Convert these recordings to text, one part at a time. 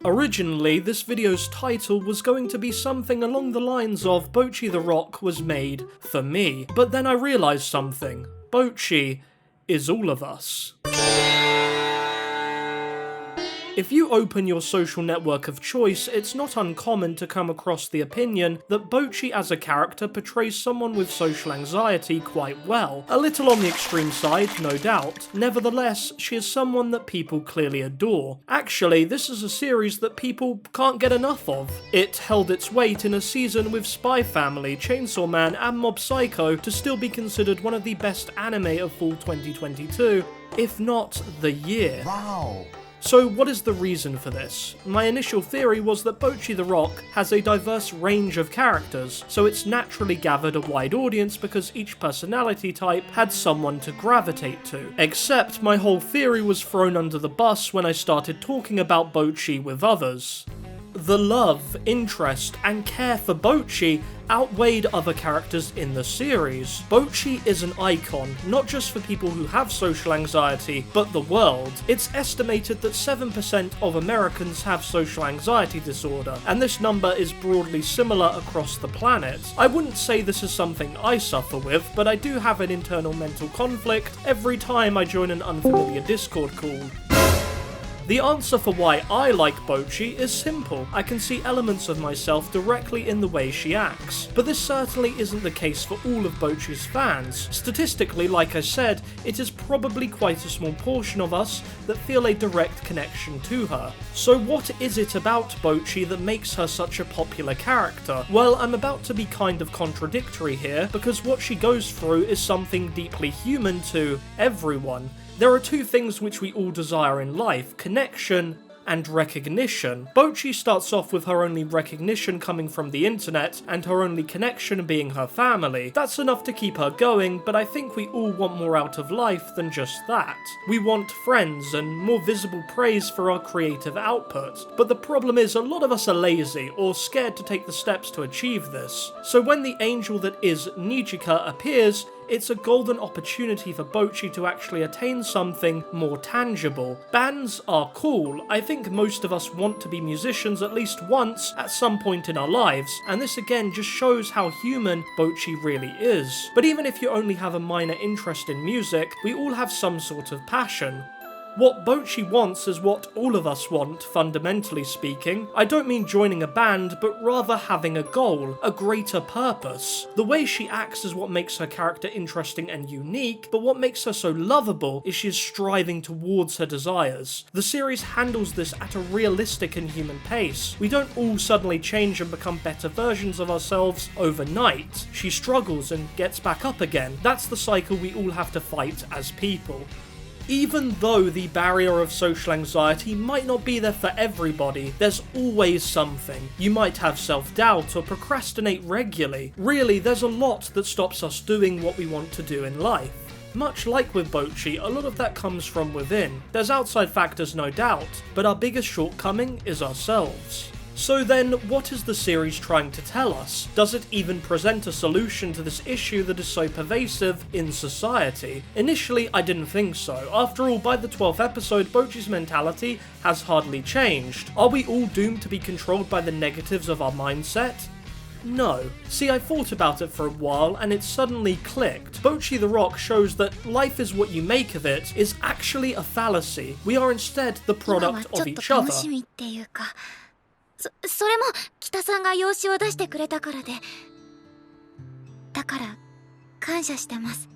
Originally, this video's title was going to be something along the lines of Bocchi the Rock was made for me, but then I realised something. Bocchi is all of us. If you open your social network of choice, it's not uncommon to come across the opinion that Bocchi as a character portrays someone with social anxiety quite well. A little on the extreme side, no doubt. Nevertheless, she is someone that people clearly adore. Actually, this is a series that people can't get enough of. It held its weight in a season with Spy Family, Chainsaw Man, and Mob Psycho to still be considered one of the best anime of fall 2022, if not the year. Wow! So what is the reason for this? My initial theory was that Bocchi the Rock has a diverse range of characters, so it's naturally gathered a wide audience because each personality type had someone to gravitate to. Except my whole theory was thrown under the bus when I started talking about Bocchi with others. The love, interest, and care for Bocchi outweighed other characters in the series. Bocchi is an icon, not just for people who have social anxiety, but the world. It's estimated that 7% of Americans have social anxiety disorder, and this number is broadly similar across the planet. I wouldn't say this is something I suffer with, but I do have an internal mental conflict every time I join an unfamiliar Discord call. The answer for why I like Bocchi is simple. I can see elements of myself directly in the way she acts. But this certainly isn't the case for all of Bocchi's fans. Statistically, like I said, it is probably quite a small portion of us that feel a direct connection to her. So what is it about Bocchi that makes her such a popular character? Well, I'm about to be kind of contradictory here, because what she goes through is something deeply human to everyone. There are two things which we all desire in life: connection and recognition. Bocchi starts off with her only recognition coming from the internet, and her only connection being her family. That's enough to keep her going, but I think we all want more out of life than just that. We want friends and more visible praise for our creative output. But the problem is, a lot of us are lazy or scared to take the steps to achieve this. So when the angel that is Nijika appears, it's a golden opportunity for Bocchi to actually attain something more tangible. Bands are cool. I think most of us want to be musicians at least once at some point in our lives, and this again just shows how human Bocchi really is. But even if you only have a minor interest in music, we all have some sort of passion. What Bocchi wants is what all of us want, fundamentally speaking. I don't mean joining a band, but rather having a goal, a greater purpose. The way she acts is what makes her character interesting and unique, but what makes her so lovable is she is striving towards her desires. The series handles this at a realistic and human pace. We don't all suddenly change and become better versions of ourselves overnight. She struggles and gets back up again. That's the cycle we all have to fight as people. Even though the barrier of social anxiety might not be there for everybody, there's always something. You might have self-doubt or procrastinate regularly. Really, there's a lot that stops us doing what we want to do in life. Much like with Bocchi, a lot of that comes from within. There's outside factors, no doubt, but our biggest shortcoming is ourselves. So then, what is the series trying to tell us? Does it even present a solution to this issue that is so pervasive in society? Initially, I didn't think so. After all, by the 12th episode, Bocchi's mentality has hardly changed. Are we all doomed to be controlled by the negatives of our mindset? No. See, I thought about it for a while and it suddenly clicked. Bocchi the Rock shows that life is what you make of it is actually a fallacy. We are instead the product of each other. それも北さんが養子を出してくれたからで、だから感謝してます。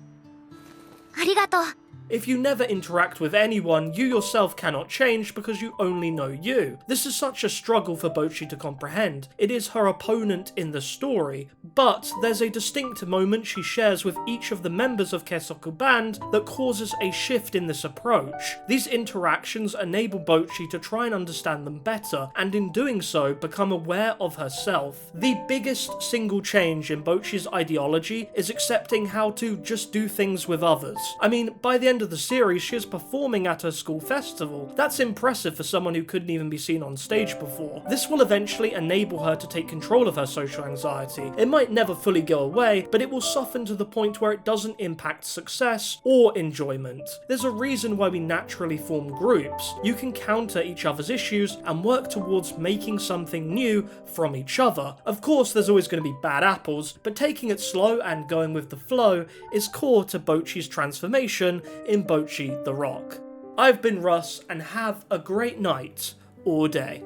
ありがとう。 If you never interact with anyone, you yourself cannot change because you only know you. This is such a struggle for Bocchi to comprehend. It is her opponent in the story, but there's a distinct moment she shares with each of the members of Kesoku Band that causes a shift in this approach. These interactions enable Bocchi to try and understand them better, and in doing so, become aware of herself. The biggest single change in Bocchi's ideology is accepting how to just do things with others. I mean, by the end end of the series, she is performing at her school festival. That's impressive for someone who couldn't even be seen on stage before. This will eventually enable her to take control of her social anxiety. It might never fully go away, but it will soften to the point where it doesn't impact success or enjoyment. There's a reason why we naturally form groups. You can counter each other's issues and work towards making something new from each other. Of course, there's always going to be bad apples, but taking it slow and going with the flow is core to Bocchi's transformation in Bocchi the Rock. I've been Russ, and have a great night or day.